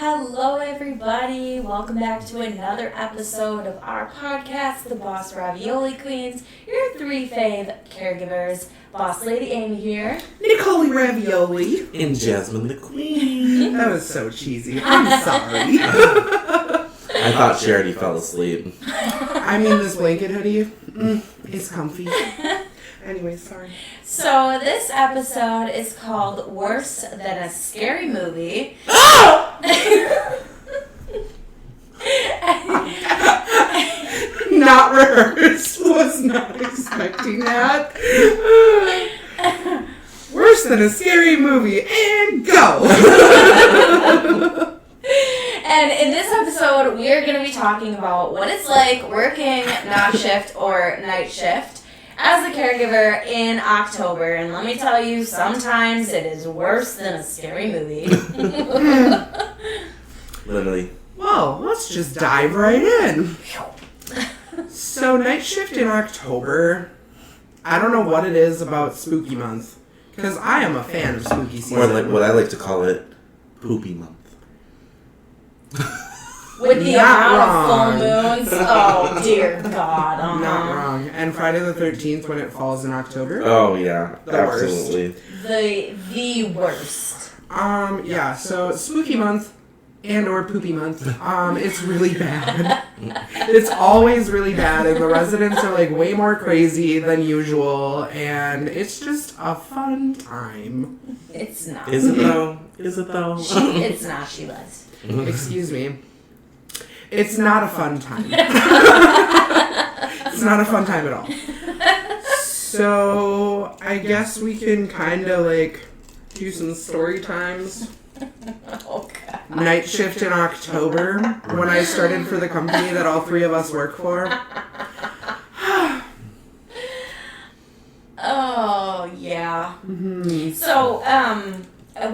Hello, everybody. Welcome back to another episode of our podcast, The Boss Ravioli Queens, your three fave caregivers. Boss Lady Amy here. Nicole Ravioli. And Jasmine the Queen. That was so cheesy. I'm sorry. I thought she already fell asleep. I mean, this blanket hoodie, it's comfy. Anyway, sorry. So this episode is called Worse Than a Scary Movie. Not rehearsed. Was not expecting that. Worse than a scary movie. And go! And in this episode, we are going to be talking about what it's like working knock shift or night shift as a caregiver in October. And let me tell you, sometimes it is worse than a scary movie. Literally. Well, let's just dive right in. So, night shift in October, I don't know what it is about spooky month, because I am a fan of spooky season. Or like what I like to call it, poopy month. With the Not amount wrong. of full moons, oh dear God. Not wrong. And Friday the 13th when it falls in October. Oh yeah, The worst. absolutely. The worst. Yeah, so spooky month and or poopy month, it's really bad. It's always really bad, and the residents are like way more crazy than usual, and it's just a fun time. It's not. Is it though? Is it though? It's not, she was. Excuse me. It's not a fun time. It's not a fun time at all. So, I guess we can kind of like do some story times. Oh, God. Night shift in October, when I started for the company that all three of us work for. Oh, yeah. Mm-hmm. So,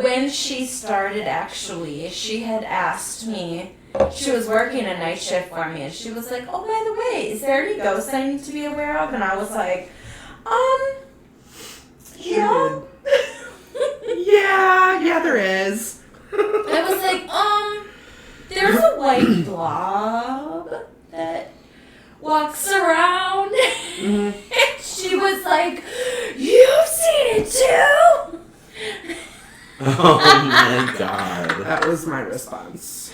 when she started, actually, she had asked me, she was working a night shift for me, and she was like, oh, by the way, is there any ghosts I need to be aware of? And I was like, yeah. Yeah, there is. I was like, there's a white blob that walks around. Mm-hmm. And she was like, you've seen it too? Oh my God. That was my response.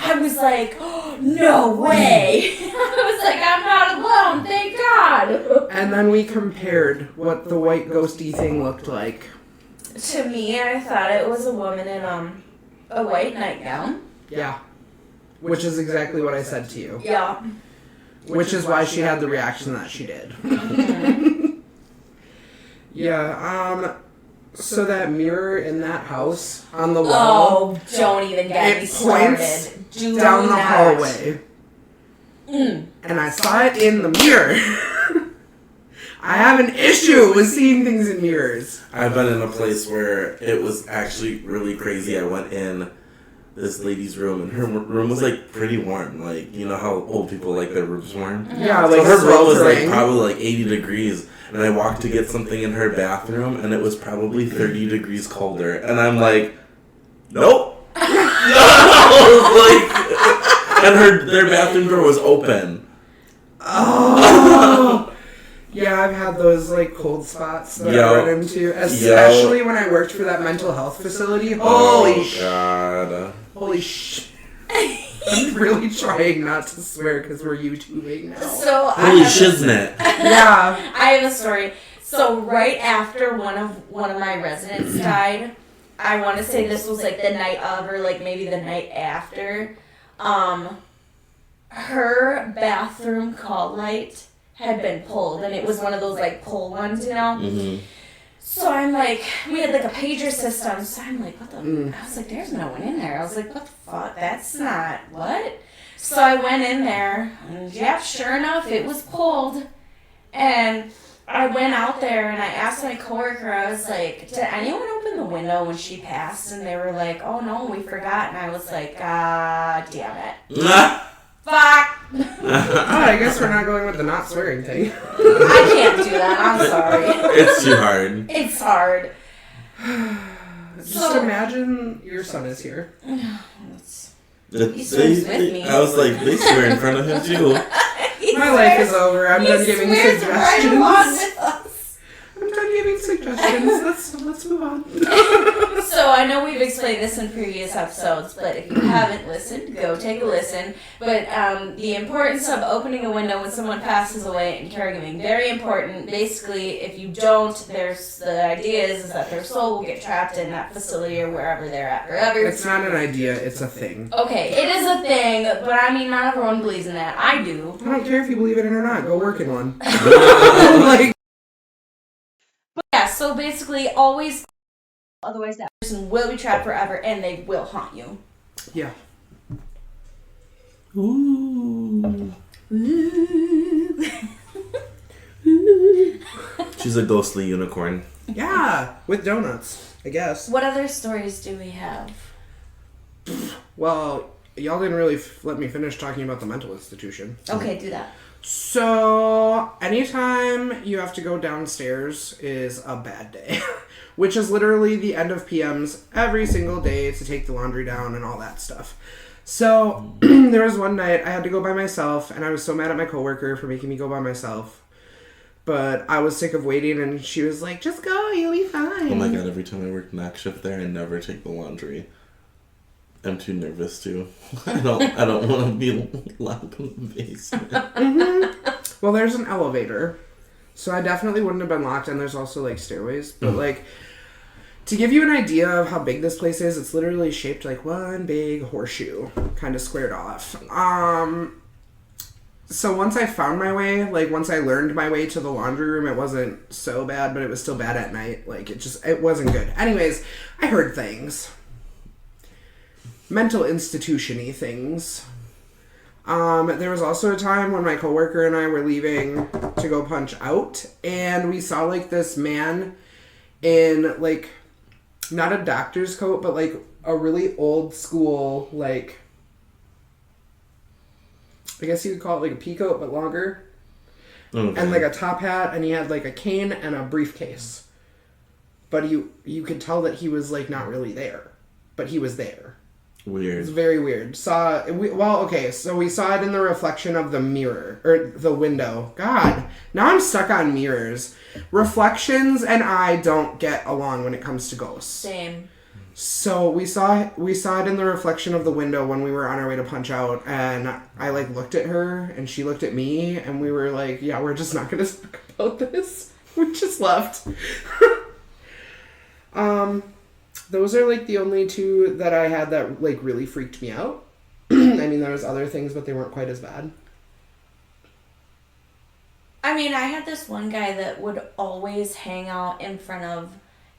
I was like, oh, no way. I was like, I'm not alone, thank God. And then we compared what the white ghosty thing looked like. To me, I thought it was a woman in a white nightgown. Yeah. Which is exactly what I said to you. Yeah. Which is why she had the reaction that she did. Yeah, so that mirror in that house on the wall. Oh, don't even get me It started. points Do down the not. hallway. And I saw it in the mirror. I have an issue with seeing things in mirrors. I've been in a place where it was actually really crazy. I went in this lady's room, and her room was like pretty warm. Like, you know how old people like their rooms warm? Yeah, So like her room was like sweltering. probably like 80 degrees, and I walked to get something in her bathroom, and it was probably 30 degrees colder, and I'm like, nope. And their bathroom door was open. Oh. Yeah, I've had those like cold spots that I run into, especially when I worked for that mental health facility. Holy God. Holy sh! I'm really trying not to swear because we're YouTubing now. So Holy shiznit. Yeah. I have a story. So right after one of my residents died, I want to say this was like the night of, or like maybe the night after. Her bathroom call light had been pulled, and it was one of those like pull ones, you know. Mm-hmm. So I'm like, we had like a pager system. So I'm like, what the? I was like, there's no one in there. I was like, what the fuck? That's not what. So I went in there, and yeah, sure enough, it was pulled, and I went out there and I asked my coworker, I was like, did anyone open the window when she passed? And they were like, oh no, we forgot. And I was like, God damn it. Fuck. Oh, I guess we're not going with the not swearing thing. I can't do that. I'm sorry. It's too hard. It's hard. Just imagine your son is here. He swears with me. I was like, they swear in front of him too. My life is over. I'm done giving swears suggestions. right along with us. I'm done giving suggestions. Let's move on. So I know we've explained this in previous episodes, but if you haven't listened, go take a listen. But the importance of opening a window when someone passes away and caregiving, very important. Basically, if you don't, the idea is that their soul will get trapped in that facility or wherever they're at forever. It's not an idea, it's a thing. Okay, it is a thing, but I mean, not everyone believes in that. I do. I don't care if you believe it or not. Go work in one. Like, But yeah, so basically, always, otherwise that person will be trapped forever and they will haunt you. yeah. Ooh. She's a ghostly unicorn. Yeah, with donuts, I guess. What other stories do we have? Well, y'all didn't really let me finish talking about the mental institution. Okay, do that. So, anytime you have to go downstairs is a bad day. Which is literally the end of PMs every single day to take the laundry down and all that stuff. So, there was one night I had to go by myself, and I was so mad at my coworker for making me go by myself. But I was sick of waiting, and she was like, just go, you'll be fine. Oh my god, every time I work night shift there, I never take the laundry. I'm too nervous to. I don't want to be locked in the basement. Mm-hmm. Well, there's an elevator, so I definitely wouldn't have been locked, and there's also, like, stairways. But, like, to give you an idea of how big this place is, it's literally shaped like one big horseshoe, kind of squared off. So once I found my way, like, once I learned my way to the laundry room, it wasn't so bad, but it was still bad at night. Like, it wasn't good. Anyways, I heard things. Mental institution-y things. There was also a time when my coworker and I were leaving to go punch out, and we saw, like, this man in, like, not a doctor's coat, but, like, a really old school, like, I guess you could call it, like, a pea coat, but longer. Okay. And, like, a top hat, and he had, like, a cane and a briefcase. But you could tell that he was, like, not really there. But he was there. Weird. It's very weird. So we saw it in the reflection of the mirror, or the window. God, now I'm stuck on mirrors. Reflections and I don't get along when it comes to ghosts. Same. So we saw it in the reflection of the window when we were on our way to punch out, and I, like, looked at her, and she looked at me, and we were like, yeah, we're just not going to talk about this. We just left. Those are, like, the only two that I had that, like, really freaked me out. I mean, there was other things, but they weren't quite as bad. I mean, I had this one guy that would always hang out in front of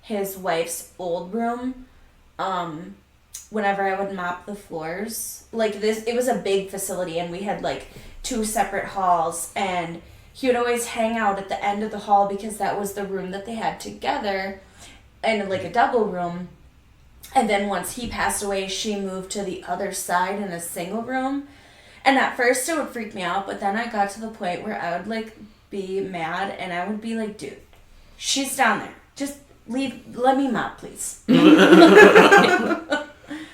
his wife's old room whenever I would mop the floors. Like, it was a big facility, and we had, like, 2 separate halls, and he would always hang out at the end of the hall because that was the room that they had together, and, like, a double room. And then once he passed away, she moved to the other side in a single room. And at first it would freak me out, but then I got to the point where I would, like, be mad, and I would be like, dude, she's down there. Just leave, let me mop, please.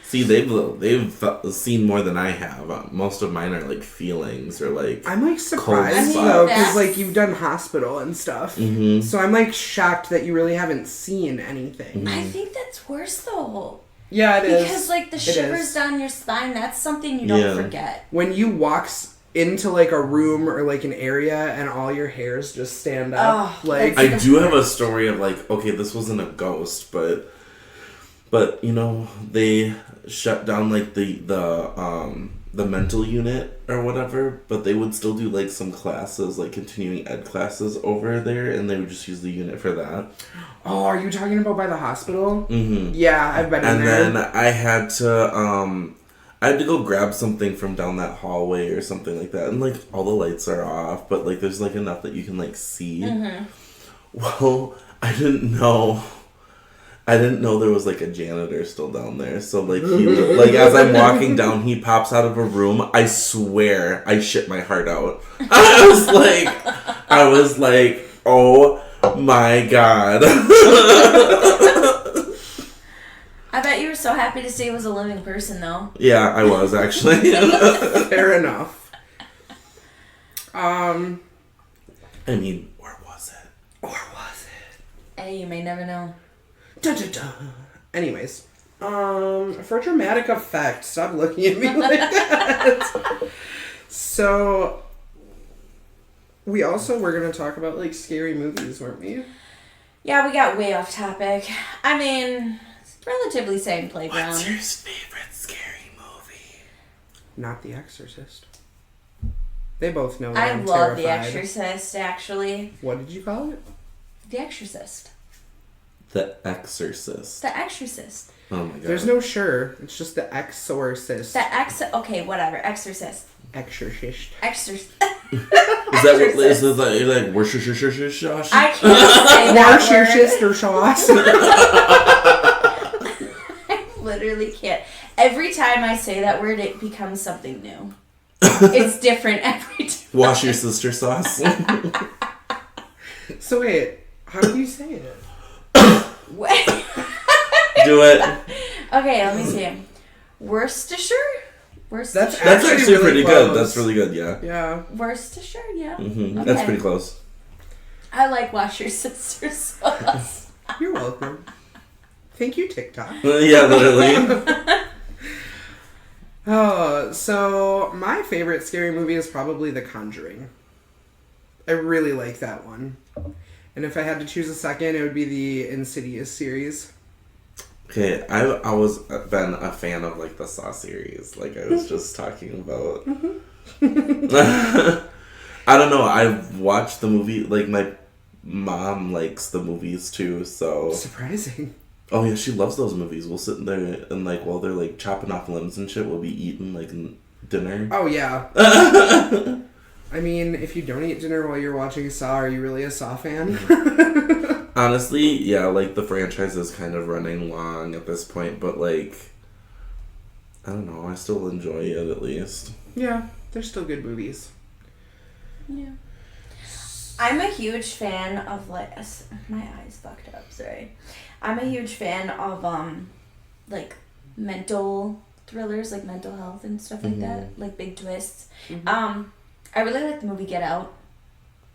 See, they've seen more than I have. Most of mine are, like, feelings or, like, I'm, like, surprised, though, because, like, you've done hospital and stuff. Mm-hmm. So I'm, like, shocked that you really haven't seen anything. I think that's worse, though. Yeah, it is. Because, like, the shivers down your spine, that's something you don't forget. When you walk into, like, a room or, like, an area and all your hairs just stand up. Like, I do have a story of, like, okay, this wasn't a ghost, but you know, they shut down, like, the mental unit or whatever, but they would still do, like, some classes, like continuing ed classes over there, and they would just use the unit for that. Oh, are you talking about by the hospital? Mm-hmm. Yeah, I've been in there. And then I had to go grab something from down that hallway or something like that, and, like, all the lights are off, but, like, there's, like, enough that you can, like, see. Mm-hmm. Well, I didn't know there was, like, a janitor still down there. So, like, he, like, as I'm walking down, he pops out of a room. I swear I shit my heart out. I was like, oh my God. I bet you were so happy to see it was a living person, though. Yeah, I was actually. Fair enough. I mean, where was it? Hey, you may never know. Da-da-da. Anyways, for dramatic effect, stop looking at me like that. So, we also were going to talk about, like, scary movies, weren't we? Yeah, we got way off topic. I mean, it's relatively same playground. What's your favorite scary movie? Not The Exorcist. They both know that I I'm love terrified. The Exorcist, actually. What did you call it? The Exorcist. The Exorcist. The Exorcist. Oh my god. There's no sure. It's just The Exorcist. Okay, whatever. Exorcist. Exorcist. Exorcist. Is that what is it like Worcestershire sauce? I can't say that word. Worcestershire sauce. I literally can't. Every time I say that word, it becomes something new. It's different every time. Wash your sister sauce. So wait, how do you say it? Wait. Do it. Okay, let me see. Worcestershire? That's That's actually really pretty close. good. That's really good, yeah. Yeah. Worcestershire, yeah. Mm-hmm. Okay. That's pretty close. I like wash your sister's sauce. You're welcome. Thank you, TikTok. Yeah, literally. So my favorite scary movie is probably The Conjuring. I really like that one. And if I had to choose a second, it would be the Insidious series. Okay, I was been a fan of like the Saw series, like I was just talking about. I don't know. I've watched the movie. Like my mom likes the movies too, so. Surprising. Oh yeah, she loves those movies. We'll sit there and like while they're like chopping off limbs and shit, we'll be eating like dinner. Oh yeah. I mean, if you don't eat dinner while you're watching Saw, are you really a Saw fan? Honestly, yeah, like the franchise is kind of running long at this point, but like, I don't know, I still enjoy it at least. Yeah, they're still good movies. Yeah. I'm a huge fan of like my eyes fucked up, sorry. I'm a huge fan of like mental thrillers, like mental health and stuff like that, like big twists. Mm-hmm. I really like the movie Get Out.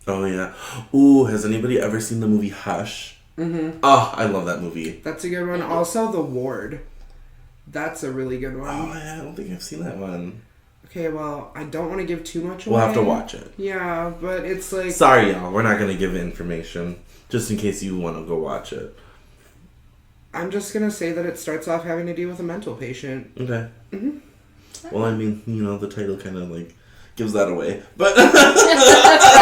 Oh yeah. Ooh, has anybody ever seen the movie Hush? Mm-hmm. Oh, I love that movie. That's a good one. Also, The Ward. That's a really good one. Oh, I don't think I've seen that one. Okay, well, I don't want to give too much away. We'll have to watch it. Yeah, but it's like... Sorry, y'all. We're not going to give information. Just in case you want to go watch it. I'm just going to say that it starts off having to do with a mental patient. Okay. Mm-hmm. Well, I mean, you know, the title kind of, like, gives that away. But...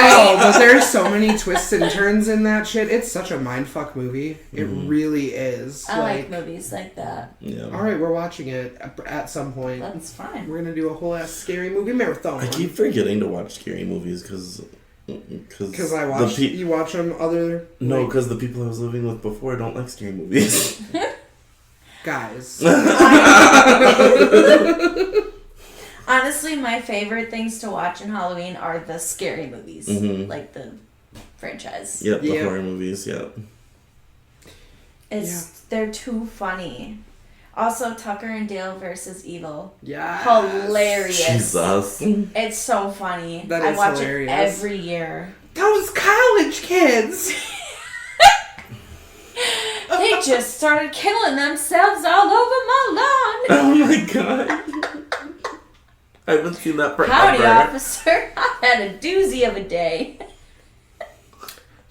Oh, but there's so many twists and turns in that shit. It's such a mindfuck movie. It really is. I like movies like that. Yeah. Alright, we're watching it at some point. That's fine. We're going to do a whole ass scary movie marathon. I keep forgetting to watch scary movies because I watch... you watch them other... No, because the people I was living with before don't like scary movies. Guys. Honestly, my favorite things to watch in Halloween are the scary movies, like the franchise. Yep, the horror movies, yep. They're too funny. Also, Tucker and Dale versus Evil. Yeah. Hilarious. Jesus. It's so funny. That I is watch hilarious. it every year. Those college kids! They just started killing themselves all over my lawn. Oh my god. I haven't seen that forever. Howdy, officer. I had a doozy of a day.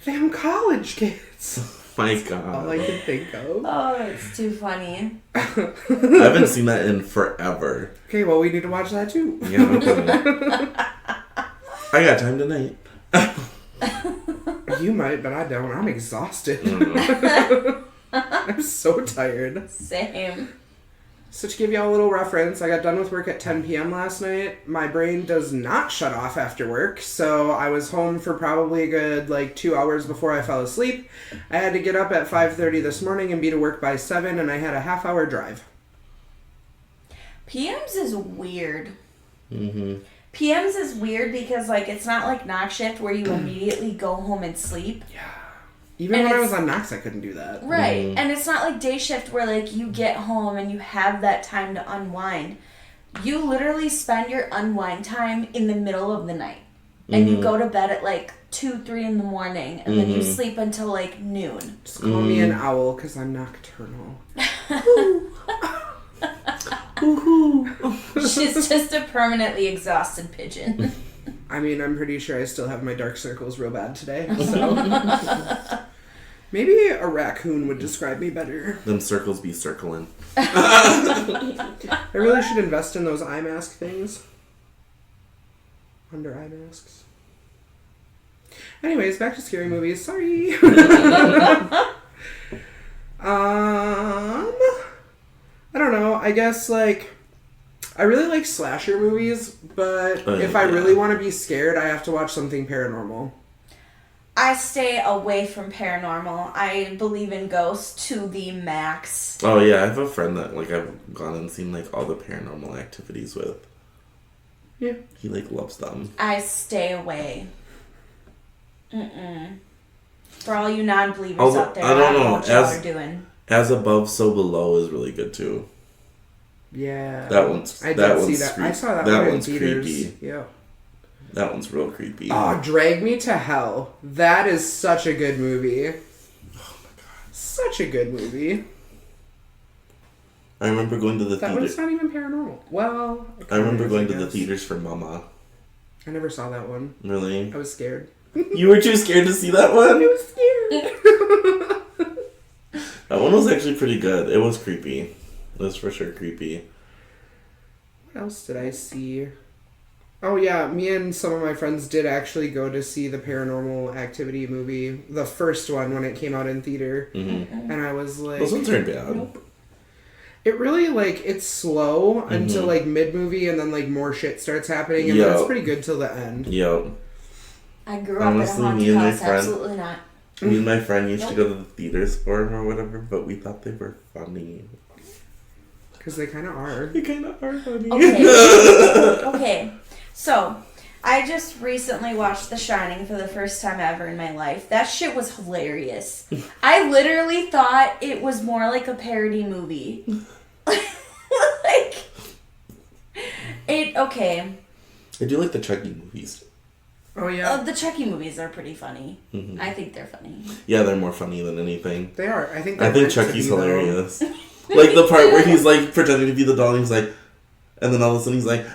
Them college kids. My god. All I can think of. Oh, it's too funny. I haven't seen that in forever. Okay, well, we need to watch that too. Yeah, okay. I got time tonight. You might, but I don't. I'm exhausted. Mm. I'm so tired. Same. So to give y'all a little reference, I got done with work at 10 p.m. last night. My brain does not shut off after work, so I was home for probably a good, 2 hours before I fell asleep. I had to get up at 5:30 this morning and be to work by 7, and I had a half-hour drive. PMs is weird. Mm-hmm. PMs is weird because, it's not like knock shift where you immediately go home and sleep. Yeah. Even And when I it's- was on Knox, I couldn't do that. Right. And it's not like day shift where like you get home and you have that time to unwind. You literally spend your unwind time in the middle of the night. And you go to bed at like 2, 3 in the morning and then you sleep until like noon. Just call me an owl because I'm nocturnal. She's just a permanently exhausted pigeon. I mean, I'm pretty sure I still have my dark circles real bad today. So maybe a raccoon would describe me better. Them circles be circling. I really should invest in those eye mask things. Under eye masks. Anyways, back to scary movies. Sorry. I don't know. I guess like I really like slasher movies, but if I really want to be scared, I have to watch something paranormal. I stay away from paranormal. I believe in ghosts to the max. Oh yeah, I have a friend that like I've gone and seen like all the Paranormal Activities with. Yeah. He like loves them. I stay away. For all you non-believers Although, out there, I don't know, what y'all are doing. As Above, So Below is really good too. Yeah. That one's I did that see one's that. creepy. I saw that That one in one's theaters. creepy. Yeah. That one's real creepy. Oh, Drag Me to Hell. That is such a good movie. Oh my god. Such a good movie. I remember going to the That theater. one's not even paranormal. Well, I remember going to I the guess. theaters for Mama. I never saw that one. Really? I was scared. You were too scared to see that one? I was scared. That one was actually pretty good. It was creepy. It was for sure creepy. What else did I see? Oh yeah, me and some of my friends did actually go to see the Paranormal Activity movie, the first one when it came out in theater, and I was like, Those ones aren't bad. nope. It really like it's slow until like mid movie, and then like more shit starts happening, and then it's pretty good till the end. Yep. I grew Honestly, up in me a and my haunted house. friend- Absolutely not. Me and my friend used to go to the theaters for them or whatever, but we thought they were funny. Because they kind of are. They kind of are funny. Okay. Okay. So, I just recently watched The Shining for the first time ever in my life. That shit was hilarious. I literally thought it was more like a parody movie. Okay. I do like the Chucky movies. Oh yeah, The Chucky movies are pretty funny. I think they're funny. Yeah, they're more funny than anything. they are. I think. I they're think meant to Chucky's be, though. hilarious. Like the part where he's like pretending to be the doll and he's like, and then all of a sudden he's like,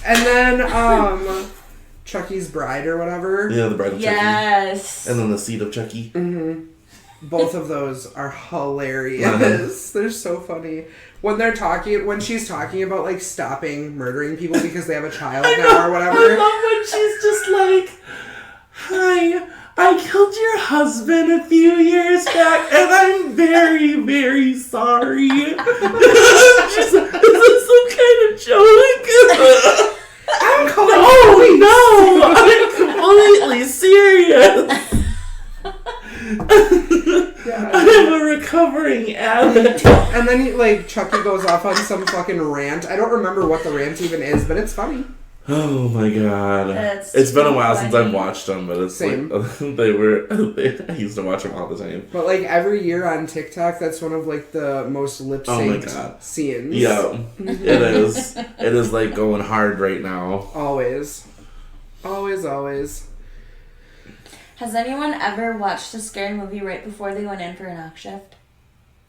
And then Chucky's Bride or whatever. yeah, the Bride of Yes. Chucky. And then the Seed of Chucky. Both of those are hilarious. They're so funny. When she's talking about like stopping murdering people because they have a child now or whatever. I love when she's just like, hi, I killed your husband a few years back and I'm very, very sorry. She's like, is this some kind of joke? I'm calling Oh no, I'm completely serious. I'm a recovering addict. And then Chucky goes off on some fucking rant. I don't remember what the rant even is, but it's funny. Oh my god. That's It's been a while funny. since I've watched them, but it's Same. like, I used to watch them all the time. But like every year on TikTok, that's one of like the most lip Oh my synced God. scenes. Yeah, it is. It is like going hard right now. Always. Always. Has anyone ever watched a scary movie right before they went in for a knock shift?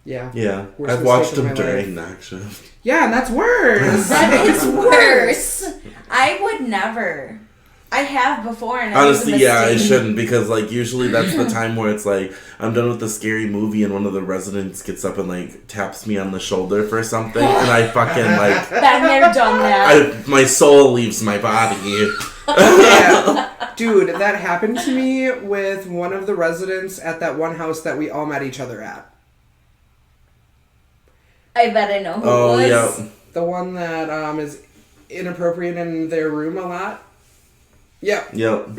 Yeah. Yeah, Worst I've watched mistake them of my during night shift. Yeah, and that's worse. That is worse. I would never. I have before, and Honestly, it was a yeah, I mistake. shouldn't because like usually that's the time where it's like I'm done with the scary movie and one of the residents gets up and like taps me on the shoulder for something and I fucking like Been there, done that. my soul leaves my body. Yeah. Dude, that happened to me with one of the residents at that one house that we all met each other at. I bet I know who Oh it was. yeah. The one that is inappropriate in their room a lot. Yep. Yep.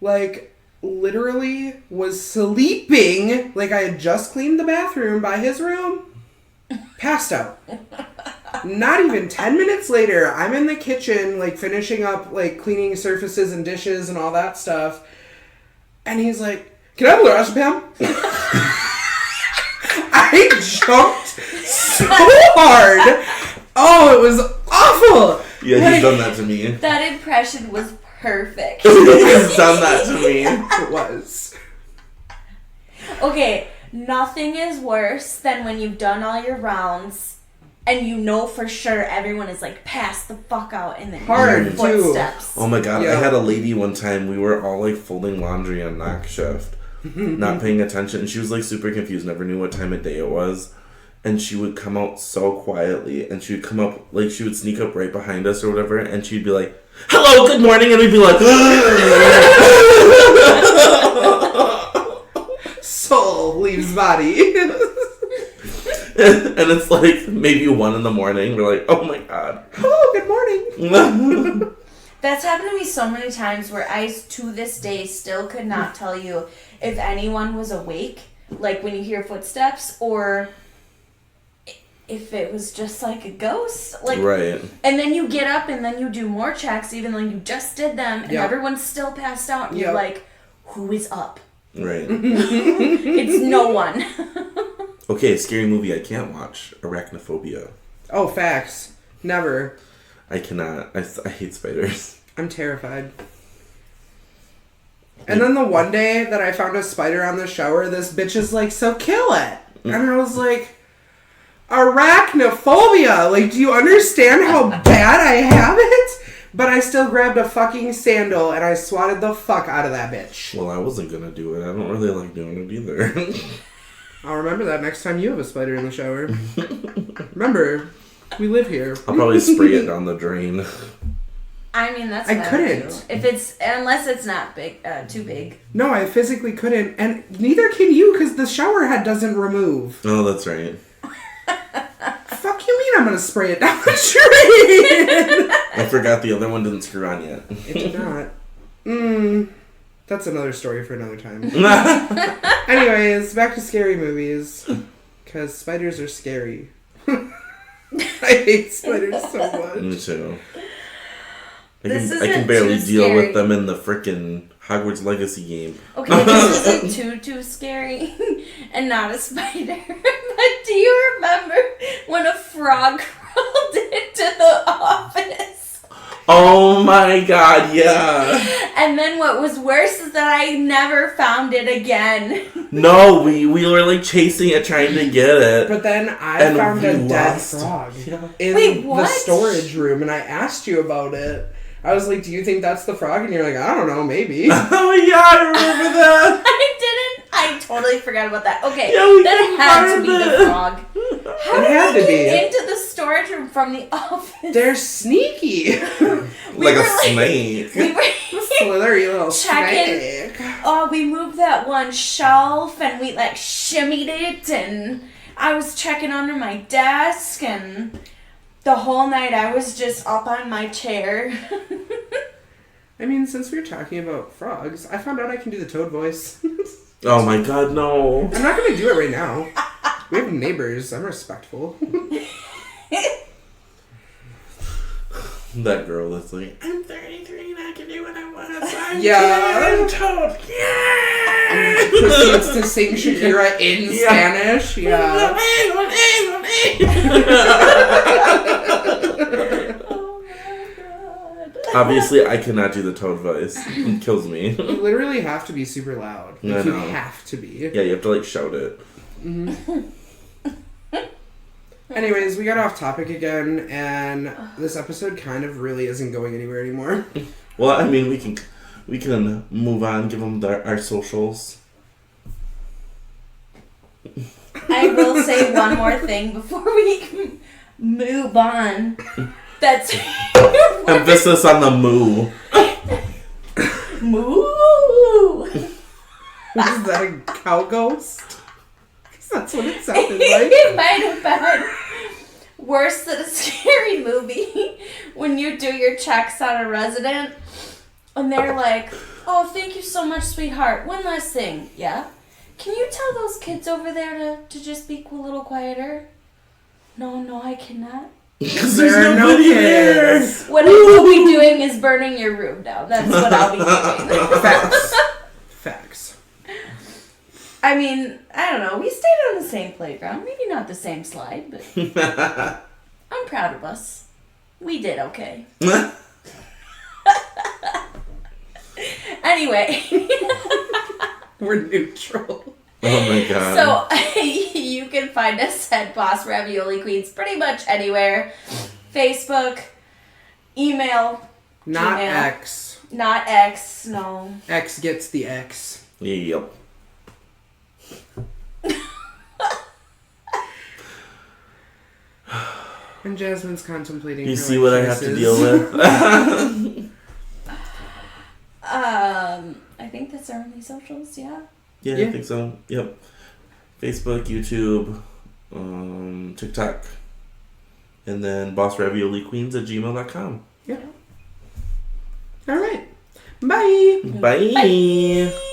Like, literally was sleeping. Like, I had just cleaned the bathroom by his room. Passed out. Not even 10 minutes later, I'm in the kitchen, like, finishing up, like, cleaning surfaces and dishes and all that stuff. And he's like, can I have a lorazepam? I jumped so hard. Oh, it was awful. Yeah, he's done that to me. That impression was perfect. He's done that to me. It was. Okay, nothing is worse than when you've done all your rounds and you know for sure everyone is like, pass the fuck out, and then Hard, you hear too. footsteps. Oh my god, Yeah. I had a lady one time, we were all like folding laundry on knock shift, not paying attention, and she was like super confused, never knew what time of day it was. And she would come out so quietly, and she would come up, like, she would sneak up right behind us or whatever, and she'd be like, hello, good morning, and we'd be like, Soul leaves body. and it's like maybe 1 a.m. We're like, oh my god. Hello, good morning. That's happened to me so many times where I, to this day, still could not tell you if anyone was awake, like when you hear footsteps, or if it was just like a ghost. Like, Right. and then you get up and then you do more checks, even though you just did them, and Yep. everyone's still passed out, and Yep. you're like, who is up? Right. It's no one. Okay, scary movie I can't watch. Arachnophobia. Oh, facts. Never. I cannot. I hate spiders. I'm terrified. And then the one day that I found a spider on the shower, this bitch is like, so kill it. And I was like, arachnophobia. Like, do you understand how bad I have it? But I still grabbed a fucking sandal and I swatted the fuck out of that bitch. Well, I wasn't gonna do it. I don't really like doing it either. I'll remember that next time you have a spider in the shower. Remember, we live here. I'll probably spray it down the drain. I mean, that's I what couldn't. do. If it's, unless it's not big, too big. No, I physically couldn't. And neither can you because the shower head doesn't remove. Oh, that's right. Fuck you mean I'm gonna spray it down the drain? I forgot the other one didn't screw on yet. It did not. That's another story for another time. Anyways, back to scary movies. Because spiders are scary. I hate spiders so much. Me too. I This can isn't barely too deal scary. with them in the frickin' Hogwarts Legacy game. Okay, this isn't too scary and not a spider. But do you remember when a frog crawled into the office? Oh my god, yeah. And then what was worse is that I never found it again. No, we were like chasing it, trying to get it. But then I And found we a dead lost. frog Yeah. in Wait, the what? storage room, and I asked you about it. I was like, do you think that's the frog? And you're like, I don't know, maybe. Oh yeah, I remember that. I totally forgot about that. Okay, Yeah, we that couldn't had to find be the it. frog. How It had did to we be. get into the storage room from the office? They're sneaky. We Like were a snake. We were Slithery little Checking. snake. Oh, we moved that one shelf and we like shimmied it, and I was checking under my desk, and the whole night I was just up on my chair. I mean, since we were talking about frogs, I found out I can do the toad voice. Oh my god, no. I'm not going to do it right now. We have neighbors. I'm respectful. That girl that's like, I'm 33 and I can do what I want. So I'm Yeah. told. Yeah. Proceeds to sing Shakira in Yeah. Spanish. Yeah. Oh my god. Obviously, I cannot do the toad voice. It kills me. You literally have to be super loud. I Like, you know. have to be. Yeah, you have to like shout it. Anyways, we got off topic again, and this episode kind of really isn't going anywhere anymore. Well, I mean, we can move on. Give them our socials. I will say one more thing before we move on. That's Emphasis on the moo. moo. Is that a cow ghost? 'Cause that's what it sounded like. It might have been worse than a scary movie when you do your checks on a resident and they're like, oh, thank you so much, sweetheart. One last thing. Yeah? Can you tell those kids over there to just be a little quieter? No, I cannot. Because There there's are no nobody there. kids. What I will be doing is burning your room down. That's what I'll be doing. Facts. I mean, I don't know. We stayed on the same playground. Maybe not the same slide, but I'm proud of us. We did okay. Anyway. We're neutral. Oh my god. So you can find us at Boss Ravioli Queens pretty much anywhere. Facebook, email, Not Gmail. X. Not X, no. X gets the X. Yep. And Jasmine's contemplating. You her see life what I have to choices. deal with? I think that's our only socials, yeah. Yeah, I think so. Yep. Facebook, YouTube, TikTok, and then bossravioliqueens@gmail.com. Yeah. All right. Bye. Bye.